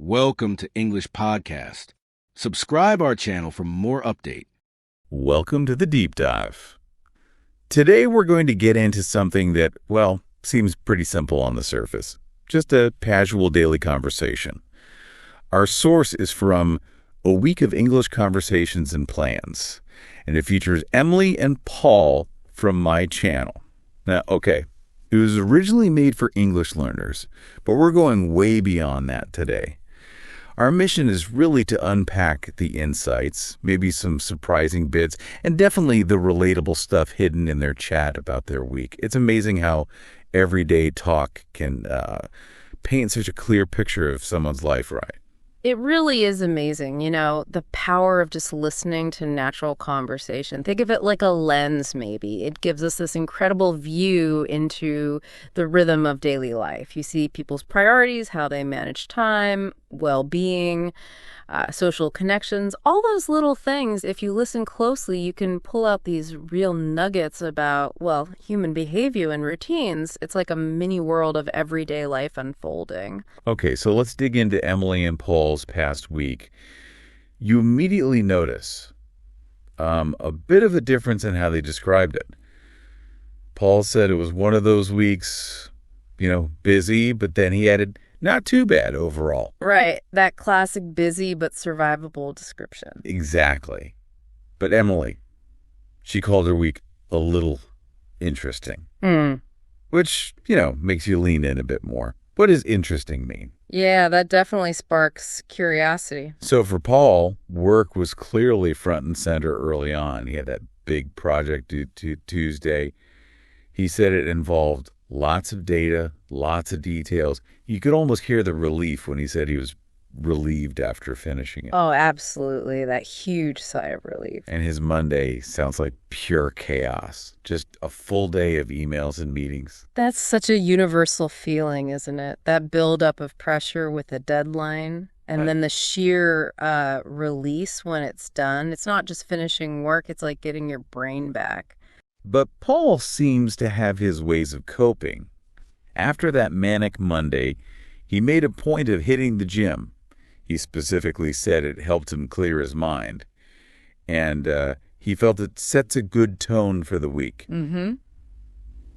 Welcome to English Podcast. Subscribe our channel for more update. Welcome to the Deep Dive. Today we're going to get into something that, well, seems pretty simple on the surface. Just a casual daily conversation. Our source is from A Week of English Conversations and Plans, and it features Emily and Paul from my channel. Now, okay, it was originally made for English learners, but we're going way beyond that today. Our mission is really to unpack the insights, maybe some surprising bits, and definitely the relatable stuff hidden in their chat about their week. It's amazing how everyday talk can paint such a clear picture of someone's life, right? It really is amazing, the power of just listening to natural conversation. Think of it like a lens, maybe. It gives us this incredible view into the rhythm of daily life. You see people's priorities, how they manage time, well-being, social connections, all those little things. If you listen closely, you can pull out these real nuggets about, human behavior and routines. It's like a mini world of everyday life unfolding. Okay, so let's dig into Emily and Paul's past week. You immediately notice a bit of a difference in how they described it. Paul said it was one of those weeks, busy, but then he added, not too bad overall. Right. That classic busy but survivable description. Exactly. But Emily, she called her week a little interesting. Which, makes you lean in a bit more. What does interesting mean? Yeah, that definitely sparks curiosity. So for Paul, work was clearly front and center early on. He had that big project due to Tuesday. He said it involved lots of data, lots of details. You could almost hear the relief when he said he was relieved after finishing it. Oh, absolutely. That huge sigh of relief. And his Monday sounds like pure chaos. Just a full day of emails and meetings. That's such a universal feeling, isn't it? That buildup of pressure with a deadline. And then the sheer release when it's done. It's not just finishing work. It's like getting your brain back. But Paul seems to have his ways of coping. After that manic Monday, he made a point of hitting the gym. He specifically said it helped him clear his mind. And he felt it sets a good tone for the week. Mm-hmm.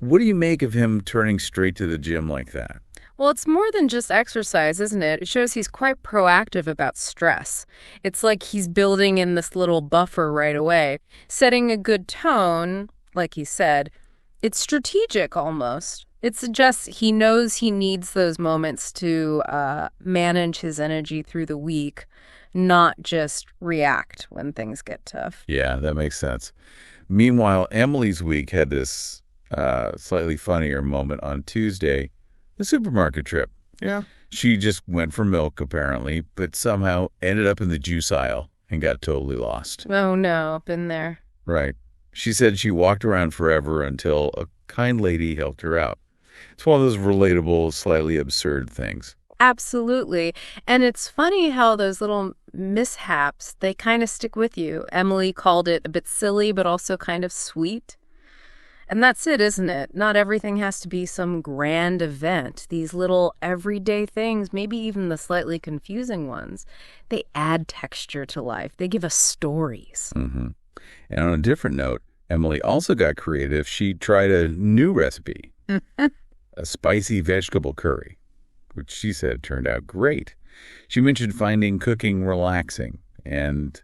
What do you make of him turning straight to the gym like that? Well, it's more than just exercise, isn't it? It shows he's quite proactive about stress. It's like he's building in this little buffer right away, setting a good tone. Like he said, it's strategic almost. It suggests he knows he needs those moments to manage his energy through the week, not just react when things get tough. Yeah, that makes sense. Meanwhile, Emily's week had this slightly funnier moment on Tuesday, the supermarket trip. Yeah. She just went for milk, apparently, but somehow ended up in the juice aisle and got totally lost. Oh, no, been there. Right. She said she walked around forever until a kind lady helped her out. It's one of those relatable, slightly absurd things. Absolutely. And it's funny how those little mishaps, they kind of stick with you. Emily called it a bit silly, but also kind of sweet. And that's it, isn't it? Not everything has to be some grand event. These little everyday things, maybe even the slightly confusing ones, they add texture to life. They give us stories. Mm-hmm. And on a different note, Emily also got creative. She tried a new recipe, a spicy vegetable curry, which she said turned out great. She mentioned finding cooking relaxing and,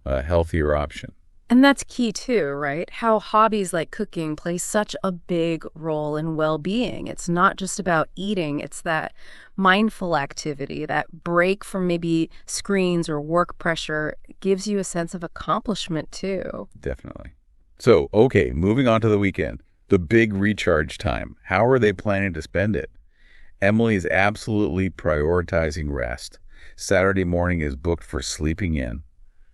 a healthier option. And that's key too, right? How hobbies like cooking play such a big role in well-being. It's not just about eating. It's that mindful activity, that break from maybe screens or work pressure gives you a sense of accomplishment too. Definitely. So, okay, moving on to the weekend. The big recharge time. How are they planning to spend it? Emily is absolutely prioritizing rest. Saturday morning is booked for sleeping in.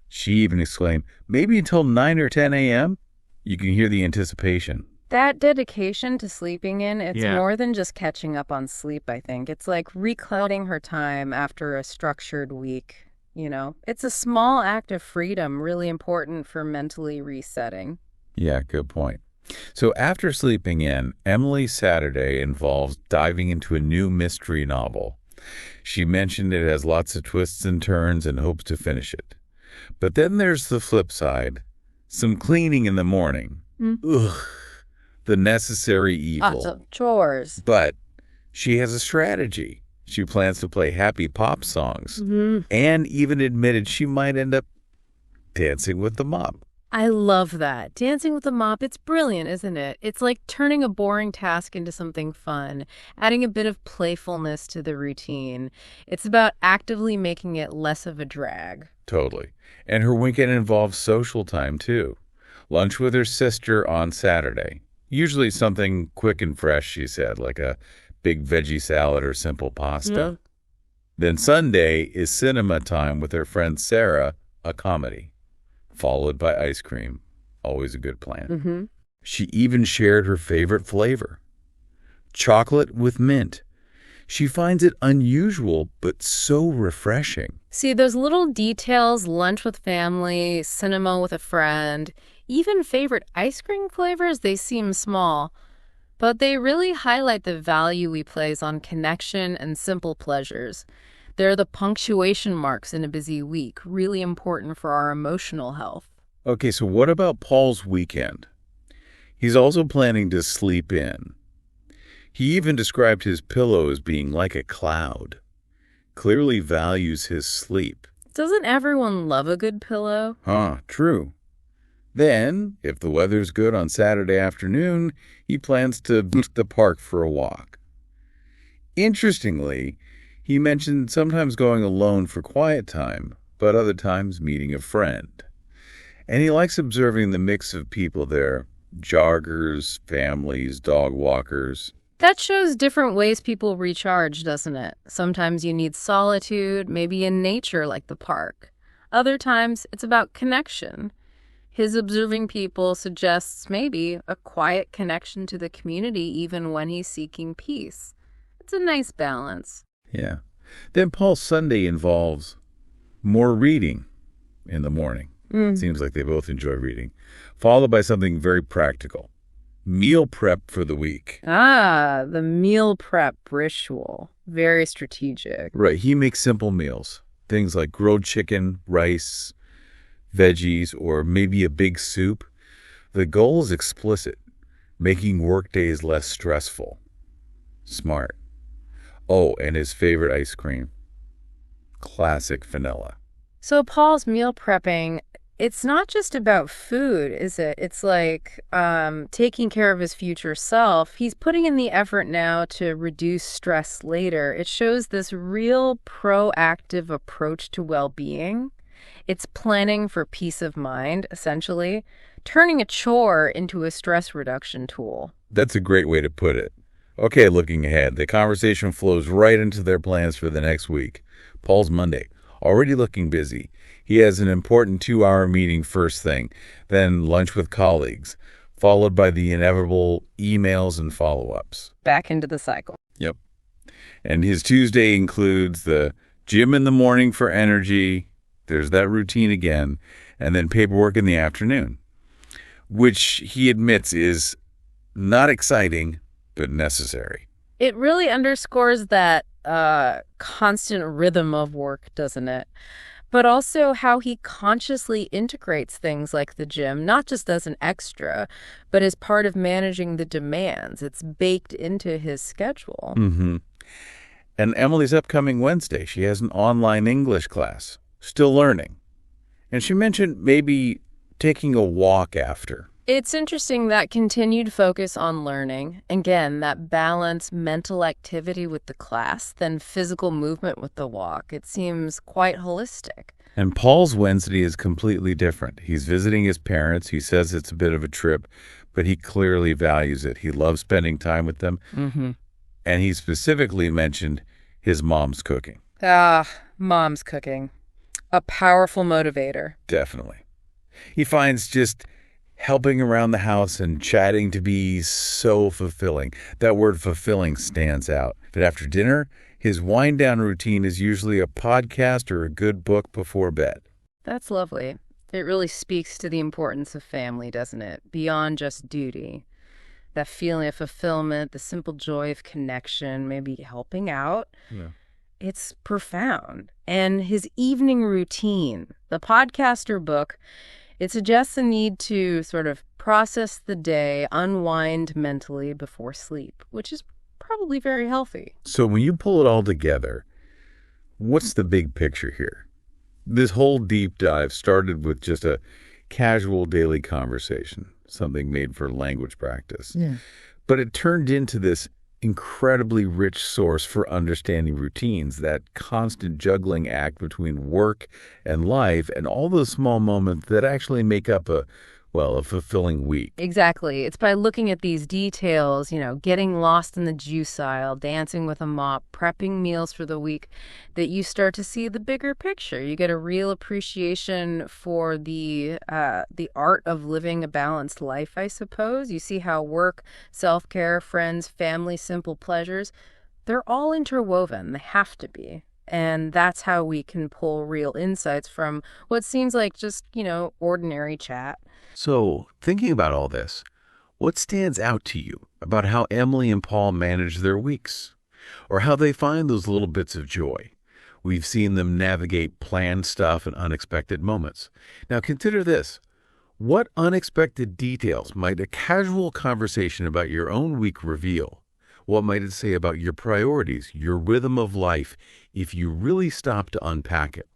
She even exclaimed, maybe until 9 or 10 a.m.? You can hear the anticipation. That dedication to sleeping in, it's more than just catching up on sleep, I think. It's like reclaiming her time after a structured week, It's a small act of freedom, really important for mentally resetting. Yeah, good point. So after sleeping in, Emily's Saturday involves diving into a new mystery novel. She mentioned it has lots of twists and turns and hopes to finish it. But then there's the flip side. Some cleaning in the morning. Ugh. The necessary evil. Lots of chores. But she has a strategy. She plans to play happy pop songs and even admitted she might end up dancing with the mop. I love that. Dancing with the mop, it's brilliant, isn't it? It's like turning a boring task into something fun, adding a bit of playfulness to the routine. It's about actively making it less of a drag. Totally. And her weekend involves social time, too. Lunch with her sister on Saturday. Usually something quick and fresh, she said, like a big veggie salad or simple pasta. Yeah. Then Sunday is cinema time with her friend Sarah, a comedy, followed by ice cream. Always a good plan. She even shared her favorite flavor, chocolate with mint. She finds it unusual, but so refreshing. See, those little details, lunch with family, cinema with a friend, even favorite ice cream flavors, they seem small. But they really highlight the value we place on connection and simple pleasures. They're the punctuation marks in a busy week, really important for our emotional health. Okay, so what about Paul's weekend? He's also planning to sleep in. He even described his pillow as being like a cloud. Clearly values his sleep. Doesn't everyone love a good pillow? True. Then, if the weather's good on Saturday afternoon, he plans to the park for a walk. Interestingly, he mentioned sometimes going alone for quiet time, but other times meeting a friend. And he likes observing the mix of people there, joggers, families, dog walkers. That shows different ways people recharge, doesn't it? Sometimes you need solitude, maybe in nature like the park. Other times, it's about connection. His observing people suggests maybe a quiet connection to the community even when he's seeking peace. It's a nice balance. Yeah. Then Paul's Sunday involves more reading in the morning. Seems like they both enjoy reading. Followed by something very practical. Meal prep for the week. The meal prep ritual. Very strategic. Right. He makes simple meals. Things like grilled chicken, rice, veggies, or maybe a big soup. The goal is explicit, making workdays less stressful. Smart. Oh, and his favorite ice cream. Classic vanilla. So Paul's meal prepping, it's not just about food, is it? It's like taking care of his future self. He's putting in the effort now to reduce stress later. It shows this real proactive approach to well-being. It's planning for peace of mind, essentially, turning a chore into a stress reduction tool. That's a great way to put it. Okay, looking ahead, the conversation flows right into their plans for the next week. Paul's Monday, already looking busy. He has an important 2-hour meeting first thing, then lunch with colleagues, followed by the inevitable emails and follow-ups. Back into the cycle. Yep. And his Tuesday includes the gym in the morning for energy. There's that routine again, and then paperwork in the afternoon, which he admits is not exciting, but necessary. It really underscores that constant rhythm of work, doesn't it? But also how he consciously integrates things like the gym, not just as an extra, but as part of managing the demands. It's baked into his schedule. And Emily's upcoming Wednesday, she has an online English class. Still learning. And she mentioned maybe taking a walk after. It's interesting that continued focus on learning, again, that balance mental activity with the class, then physical movement with the walk. It seems quite holistic. And Paul's Wednesday is completely different. He's visiting his parents. He says it's a bit of a trip, but he clearly values it. He loves spending time with them. And he specifically mentioned his mom's cooking. Mom's cooking. A powerful motivator. Definitely. He finds just helping around the house and chatting to be so fulfilling. That word fulfilling stands out. But after dinner, his wind-down routine is usually a podcast or a good book before bed. That's lovely. It really speaks to the importance of family, doesn't it? Beyond just duty. That feeling of fulfillment, the simple joy of connection, maybe helping out. Yeah. It's profound. And his evening routine, the podcaster book, it suggests a need to sort of process the day, unwind mentally before sleep, which is probably very healthy. So when you pull it all together, what's the big picture here? This whole deep dive started with just a casual daily conversation, something made for language practice. Yeah. But it turned into this incredibly rich source for understanding routines, that constant juggling act between work and life and all those small moments that actually make up a fulfilling week. Exactly. It's by looking at these details, getting lost in the juice aisle, dancing with a mop, prepping meals for the week, that you start to see the bigger picture. You get a real appreciation for the art of living a balanced life, I suppose. You see how work, self-care, friends, family, simple pleasures, they're all interwoven. They have to be. And that's how we can pull real insights from what seems like just, ordinary chat. So, thinking about all this, what stands out to you about how Emily and Paul manage their weeks? Or how they find those little bits of joy? We've seen them navigate planned stuff and unexpected moments. Now consider this. What unexpected details might a casual conversation about your own week reveal? What might it say about your priorities, your rhythm of life, if you really stop to unpack it?